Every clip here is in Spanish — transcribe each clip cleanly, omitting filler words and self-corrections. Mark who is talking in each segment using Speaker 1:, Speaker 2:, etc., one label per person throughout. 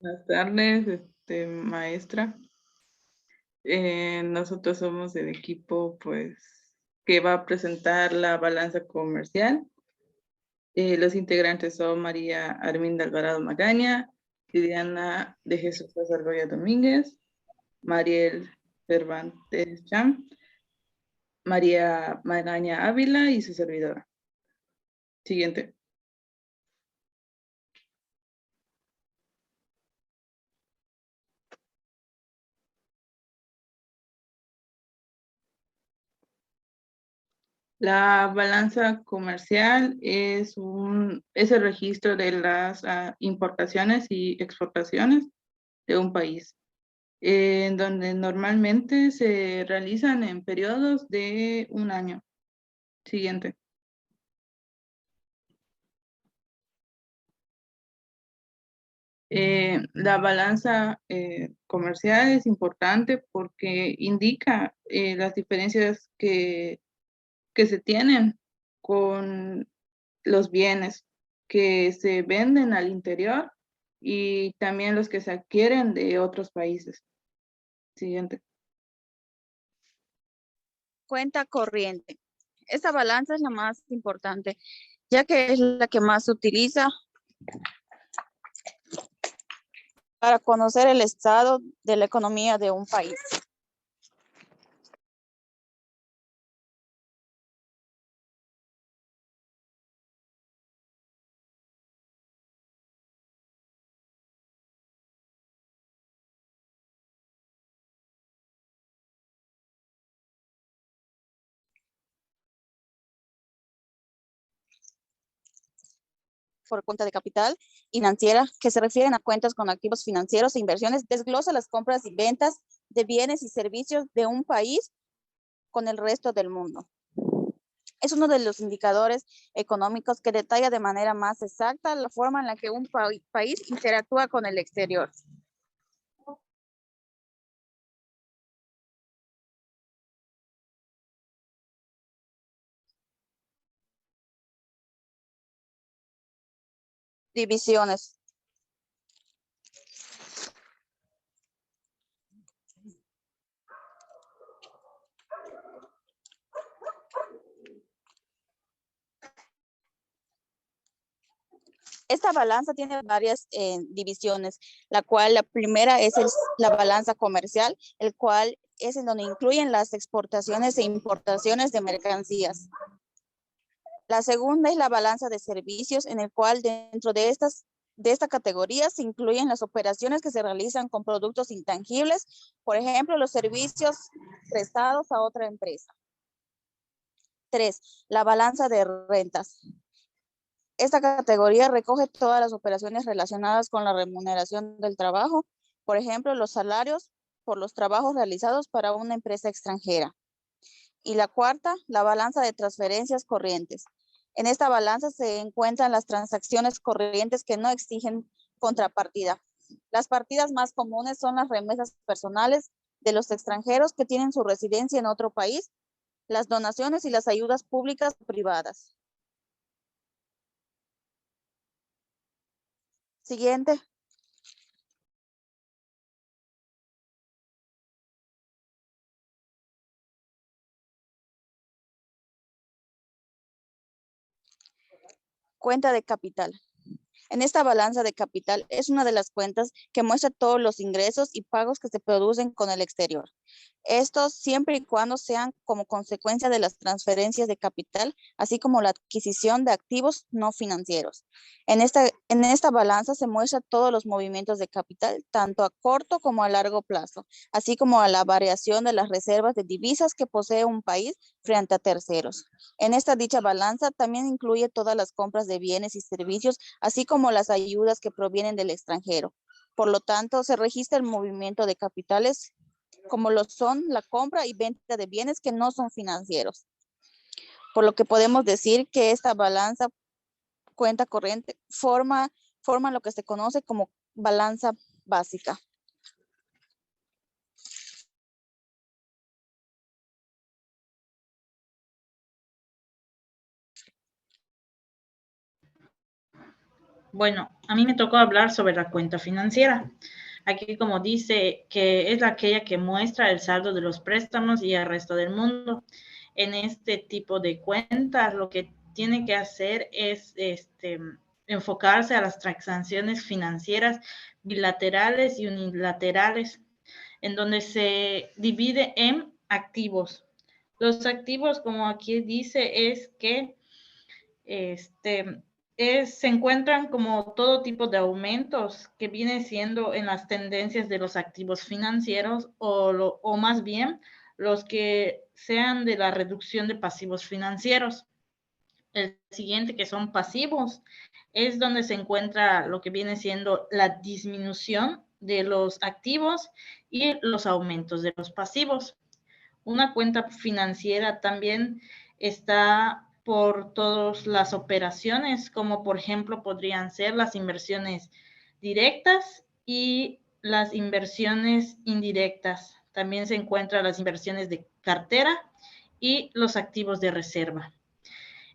Speaker 1: Buenas tardes, maestra. Nosotros somos el equipo, pues, que va a presentar la balanza comercial. Los integrantes son María Arminda Alvarado Magaña, Liliana de Jesús Argolla Domínguez, Mariel Cervantes Cham, María Magaña Ávila y su servidora. Siguiente. La balanza comercial es el registro de las importaciones y exportaciones de un país, en donde normalmente se realizan en periodos de un año. Siguiente. La balanza comercial es importante porque indica las diferencias que se tienen con los bienes que se venden al interior y también los que se adquieren de otros países. Siguiente.
Speaker 2: Cuenta corriente. Esta balanza es la más importante, ya que es la que más se utiliza para conocer el estado de la economía de un país. Por cuenta de capital y financiera, que se refieren a cuentas con activos financieros e inversiones, desglosa las compras y ventas de bienes y servicios de un país con el resto del mundo. Es uno de los indicadores económicos que detalla de manera más exacta la forma en la que un país interactúa con el exterior. Divisiones. Esta balanza tiene varias divisiones, la cual la primera es la balanza comercial, el cual es en donde incluyen las exportaciones e importaciones de mercancías. La segunda es la balanza de servicios, en el cual dentro de esta categoría se incluyen las operaciones que se realizan con productos intangibles, por ejemplo, los servicios prestados a otra empresa. 3. La balanza de rentas. Esta categoría recoge todas las operaciones relacionadas con la remuneración del trabajo, por ejemplo, los salarios por los trabajos realizados para una empresa extranjera. Y la cuarta, la balanza de transferencias corrientes. En esta balanza se encuentran las transacciones corrientes que no exigen contrapartida. Las partidas más comunes son las remesas personales de los extranjeros que tienen su residencia en otro país, las donaciones y las ayudas públicas o privadas. Siguiente. Cuenta de capital. En esta balanza de capital es una de las cuentas que muestra todos los ingresos y pagos que se producen con el exterior. Estos siempre y cuando sean como consecuencia de las transferencias de capital, así como la adquisición de activos no financieros. En esta balanza se muestra todos los movimientos de capital, tanto a corto como a largo plazo, así como a la variación de las reservas de divisas que posee un país frente a terceros. En esta dicha balanza también incluye todas las compras de bienes y servicios, así como las ayudas que provienen del extranjero. Por lo tanto, se registra el movimiento de capitales como lo son la compra y venta de bienes que no son financieros. Por lo que podemos decir que esta balanza cuenta corriente forma lo que se conoce como balanza básica.
Speaker 3: Bueno, a mí me tocó hablar sobre la cuenta financiera. Aquí como dice que es aquella que muestra el saldo de los préstamos y el resto del mundo. En este tipo de cuentas lo que tiene que hacer es enfocarse a las transacciones financieras bilaterales y unilaterales, en donde se divide en activos. Los activos, como aquí dice, es que se encuentran como todo tipo de aumentos que viene siendo en las tendencias de los activos financieros o más bien los que sean de la reducción de pasivos financieros. El siguiente, que son pasivos, es donde se encuentra lo que viene siendo la disminución de los activos y los aumentos de los pasivos. Una cuenta financiera también está por todas las operaciones, como por ejemplo podrían ser las inversiones directas y las inversiones indirectas. También se encuentran las inversiones de cartera y los activos de reserva.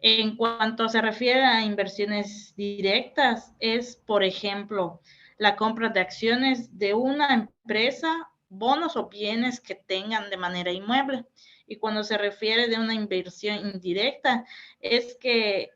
Speaker 3: En cuanto se refiere a inversiones directas, es, por ejemplo, la compra de acciones de una empresa, bonos o bienes que tengan de manera inmueble. Y cuando se refiere de una inversión indirecta, es que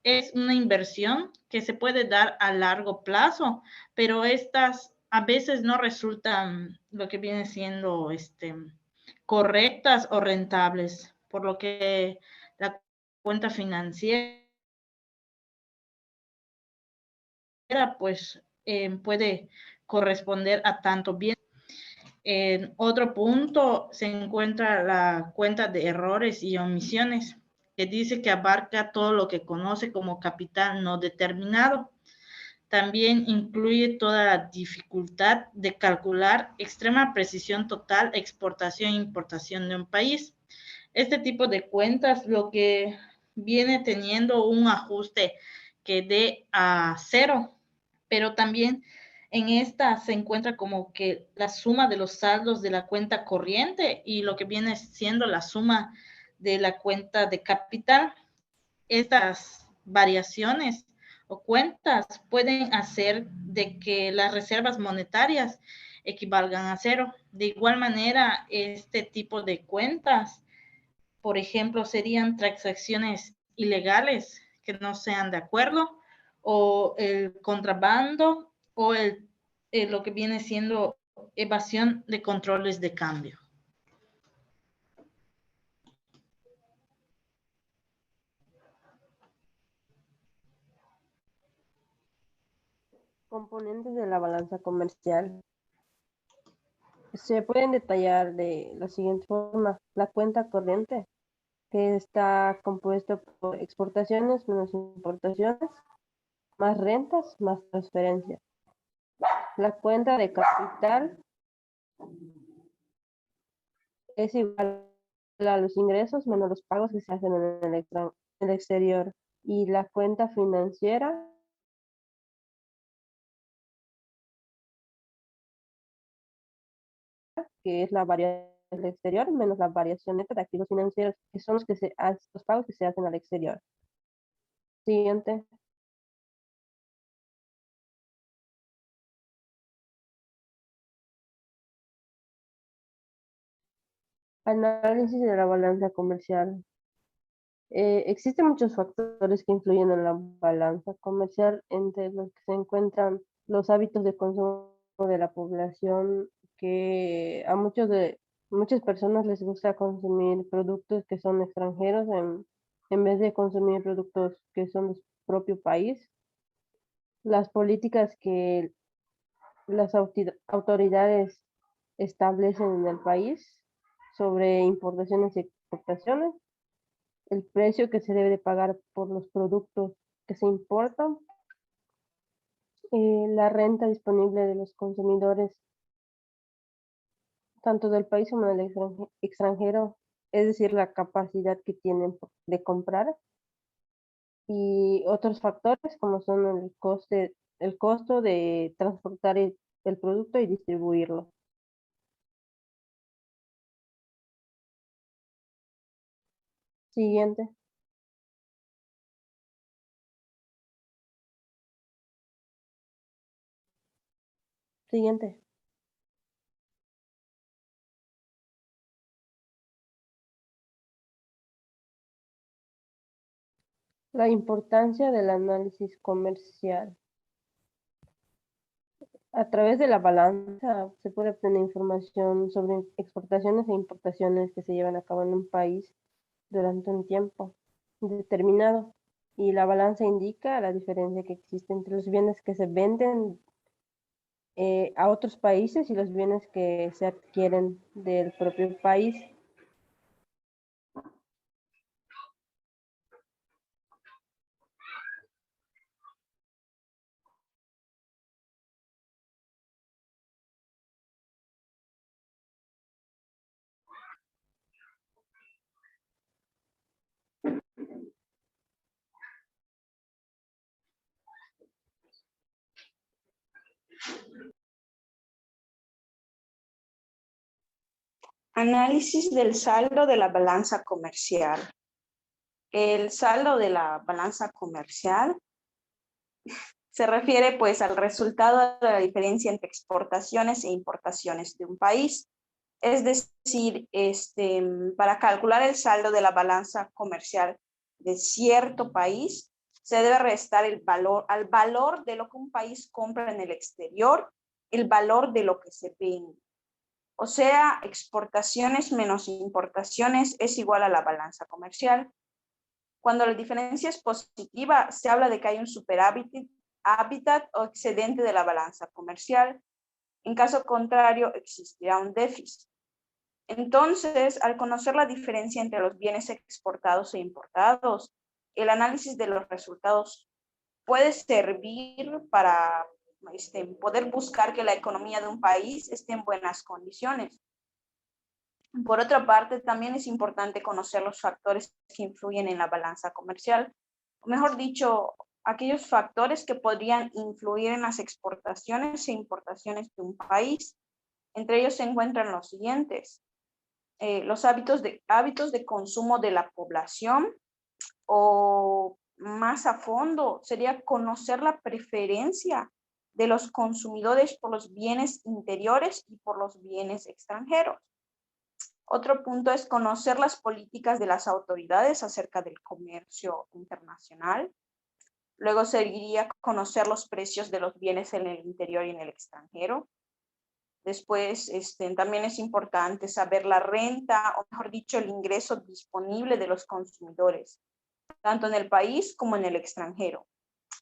Speaker 3: es una inversión que se puede dar a largo plazo, pero estas a veces no resultan lo que viene siendo correctas o rentables, por lo que la cuenta financiera pues puede corresponder a tanto bien. En otro punto se encuentra la cuenta de errores y omisiones, que dice que abarca todo lo que conoce como capital no determinado. También incluye toda la dificultad de calcular extrema precisión total, exportación e importación de un país. Este tipo de cuentas lo que viene teniendo un ajuste que dé a cero, pero también en esta se encuentra como que la suma de los saldos de la cuenta corriente y lo que viene siendo la suma de la cuenta de capital. Estas variaciones o cuentas pueden hacer de que las reservas monetarias equivalgan a cero. De igual manera, este tipo de cuentas, por ejemplo, serían transacciones ilegales que no sean de acuerdo, o el contrabando, o lo que viene siendo evasión de controles de cambio.
Speaker 4: Componentes de la balanza comercial. Se pueden detallar de la siguiente forma. La cuenta corriente, que está compuesta por exportaciones menos importaciones, más rentas, más transferencias. La cuenta de capital es igual a los ingresos menos los pagos que se hacen en el exterior. Y la cuenta financiera que es la variación del exterior menos la variación neta de activos financieros, que son los pagos que se hacen al exterior. Siguiente. Análisis de la balanza comercial. Existen muchos factores que influyen en la balanza comercial, entre los que se encuentran los hábitos de consumo de la población, que a muchas personas les gusta consumir productos que son extranjeros en vez de consumir productos que son de su propio país. Las políticas que las autoridades establecen en el país sobre importaciones y exportaciones, el precio que se debe de pagar por los productos que se importan, la renta disponible de los consumidores, tanto del país como del extranjero, es decir, la capacidad que tienen de comprar, y otros factores como son el costo de transportar el producto y distribuirlo. Siguiente. Siguiente. La importancia del análisis comercial. A través de la balanza se puede obtener información sobre exportaciones e importaciones que se llevan a cabo en un país durante un tiempo determinado. Y la balanza indica la diferencia que existe entre los bienes que se venden a otros países y los bienes que se adquieren del propio país.
Speaker 5: Análisis del saldo de la balanza comercial. El saldo de la balanza comercial se refiere pues al resultado de la diferencia entre exportaciones e importaciones de un país. Es decir, para calcular el saldo de la balanza comercial de cierto país, se debe restar al valor de lo que un país compra en el exterior, el valor de lo que se vende. O sea, exportaciones menos importaciones es igual a la balanza comercial. Cuando la diferencia es positiva, se habla de que hay un superávit o excedente de la balanza comercial. En caso contrario, existirá un déficit. Entonces, al conocer la diferencia entre los bienes exportados e importados, el análisis de los resultados puede servir para poder buscar que la economía de un país esté en buenas condiciones. Por otra parte, también es importante conocer los factores que influyen en la balanza comercial, o mejor dicho, aquellos factores que podrían influir en las exportaciones e importaciones de un país. Entre ellos se encuentran los siguientes: los hábitos de consumo de la población, o más a fondo sería conocer la preferencia de los consumidores por los bienes interiores y por los bienes extranjeros. Otro punto es conocer las políticas de las autoridades acerca del comercio internacional. Luego seguiría conocer los precios de los bienes en el interior y en el extranjero. Después, también es importante saber la renta, o mejor dicho, el ingreso disponible de los consumidores, tanto en el país como en el extranjero.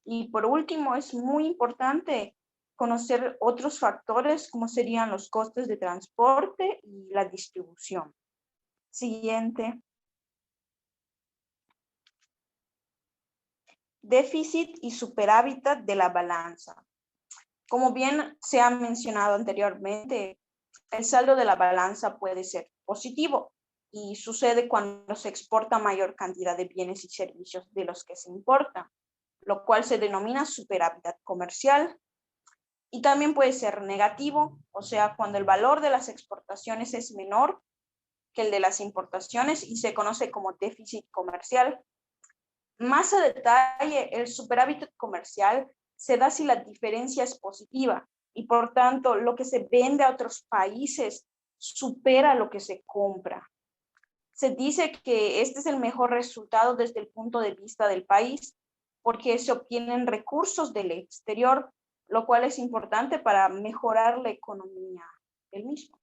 Speaker 5: Y por último, es muy importante conocer otros factores como serían los costes de transporte y la distribución. Siguiente. Déficit y superávit de la balanza. Como bien se ha mencionado anteriormente, el saldo de la balanza puede ser positivo y sucede cuando se exporta mayor cantidad de bienes y servicios de los que se importan, lo cual se denomina superávit comercial. Y también puede ser negativo, o sea, cuando el valor de las exportaciones es menor que el de las importaciones y se conoce como déficit comercial. Más a detalle, el superávit comercial se da si la diferencia es positiva y por tanto lo que se vende a otros países supera lo que se compra. Se dice que este es el mejor resultado desde el punto de vista del país porque se obtienen recursos del exterior, lo cual es importante para mejorar la economía del mismo.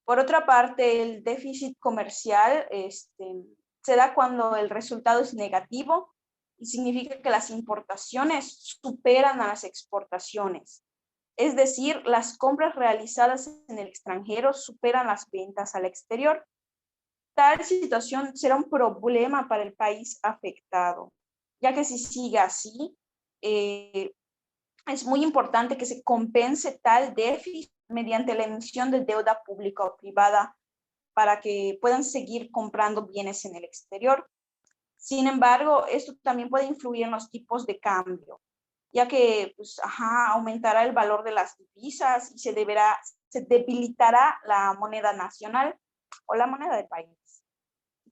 Speaker 5: Por otra parte, el déficit comercial se da cuando el resultado es negativo y significa que las importaciones superan a las exportaciones. Es decir, las compras realizadas en el extranjero superan las ventas al exterior. Tal situación será un problema para el país afectado, ya que si sigue así, es muy importante que se compense tal déficit mediante la emisión de deuda pública o privada para que puedan seguir comprando bienes en el exterior. Sin embargo, esto también puede influir en los tipos de cambio, ya que aumentará el valor de las divisas y se debilitará la moneda nacional o la moneda del país.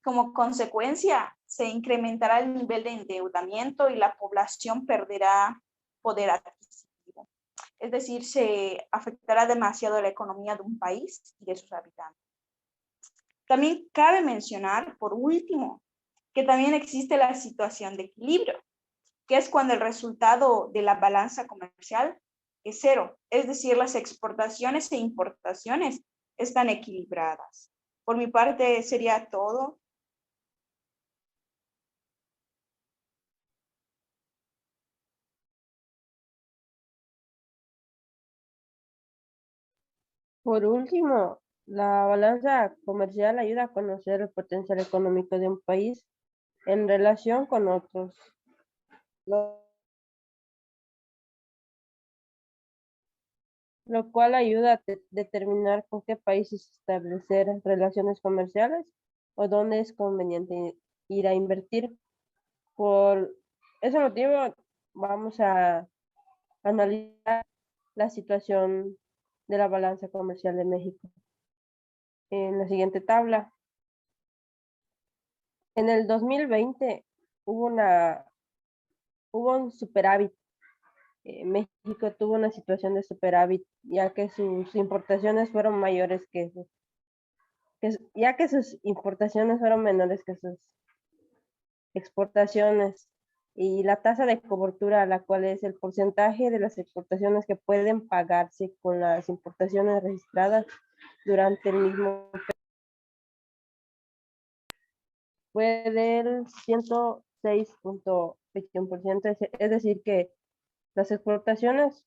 Speaker 5: Como consecuencia, se incrementará el nivel de endeudamiento y la población perderá poder adquisitivo. Es decir, se afectará demasiado la economía de un país y de sus habitantes. También cabe mencionar, por último, que también existe la situación de equilibrio, que es cuando el resultado de la balanza comercial es cero, es decir, las exportaciones e importaciones están equilibradas. Por mi parte sería todo.
Speaker 4: Por último, la balanza comercial ayuda a conocer el potencial económico de un país en relación con otros, lo cual ayuda a determinar con qué países establecer relaciones comerciales o dónde es conveniente ir a invertir. Por ese motivo, vamos a analizar la situación de la balanza comercial de México en la siguiente tabla. En el 2020 hubo un superávit. México tuvo una situación de superávit, ya que sus importaciones fueron mayores ya que sus importaciones fueron menores que sus exportaciones. Y la tasa de cobertura, la cual es el porcentaje de las exportaciones que pueden pagarse con las importaciones registradas durante el mismo fue del 106.21%, es decir, que las exportaciones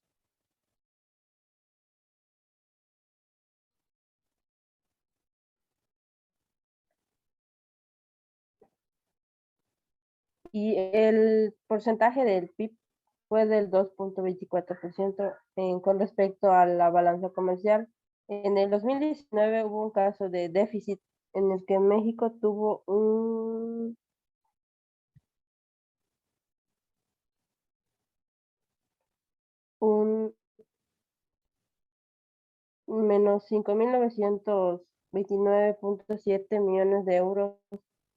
Speaker 4: y el porcentaje del PIB fue del 2.24% con respecto a la balanza comercial. En el 2019 hubo un caso de déficit en el que México tuvo un menos 5.929.7 millones de euros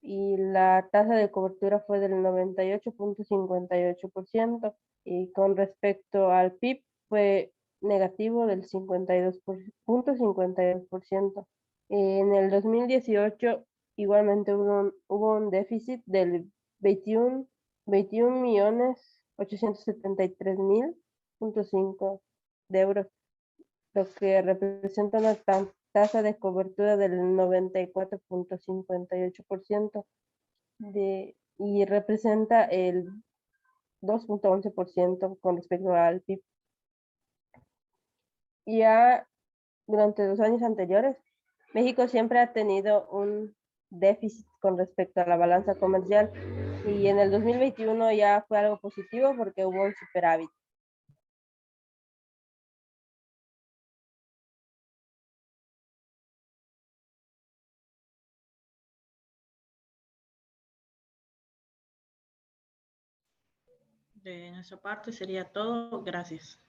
Speaker 4: y la tasa de cobertura fue del 98.58%, y con respecto al PIB fue negativo del 52.52%. En el 2018 igualmente hubo un déficit del 21.873.5 de euros, lo que representa una tasa de cobertura del 94.58% y representa el 2.11% con respecto al PIB. Ya durante los años anteriores, México siempre ha tenido un déficit con respecto a la balanza comercial y en el 2021 ya fue algo positivo porque hubo un superávit.
Speaker 3: De nuestra parte sería todo. Gracias.